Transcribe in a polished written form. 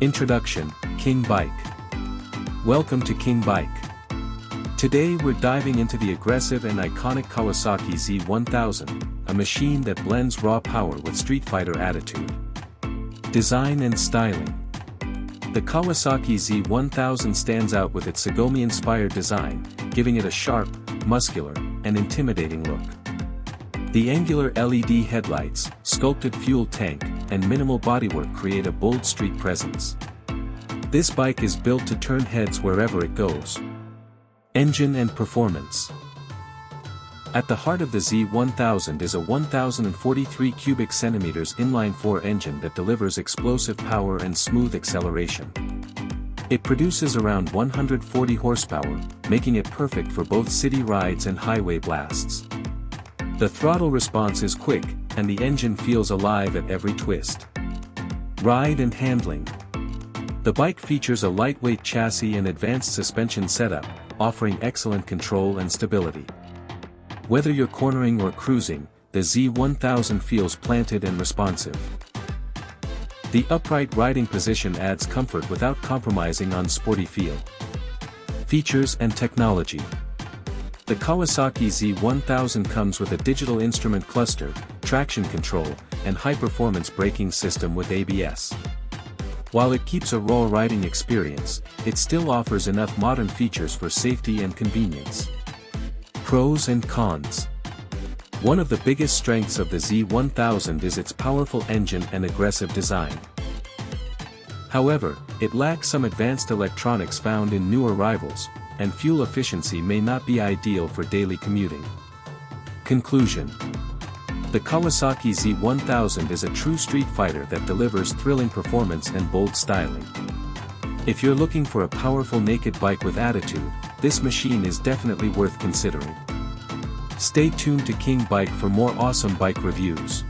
Introduction, King Bike. Welcome to King Bike. Today we're diving into the aggressive and iconic Kawasaki Z1000, a machine that blends raw power with Streetfighter attitude. Design and styling. The Kawasaki Z1000 stands out with its Sagome-inspired design, giving it a sharp, muscular, and intimidating look. The angular LED headlights, sculpted fuel tank, and minimal bodywork create a bold street presence. This bike is built to turn heads wherever it goes. Engine and performance. At the heart of the Z1000 is a 1043 cubic centimeters inline-four engine that delivers explosive power and smooth acceleration. It produces around 140 horsepower, making it perfect for both city rides and highway blasts. The throttle response is quick, and the engine feels alive at every twist. Ride and handling. The bike features a lightweight chassis and advanced suspension setup, offering excellent control and stability. Whether you're cornering or cruising, the Z1000 feels planted and responsive. The upright riding position adds comfort without compromising on sporty feel. Features and technology. The Kawasaki Z1000 comes with a digital instrument cluster, traction control, and high-performance braking system with ABS. While it keeps a raw riding experience, it still offers enough modern features for safety and convenience. Pros and cons. One of the biggest strengths of the Z1000 is its powerful engine and aggressive design. However, it lacks some advanced electronics found in newer rivals, and fuel efficiency may not be ideal for daily commuting. Conclusion. The Kawasaki Z1000 is a true street fighter that delivers thrilling performance and bold styling. If you're looking for a powerful naked bike with attitude, this machine is definitely worth considering. Stay tuned to King Bike for more awesome bike reviews.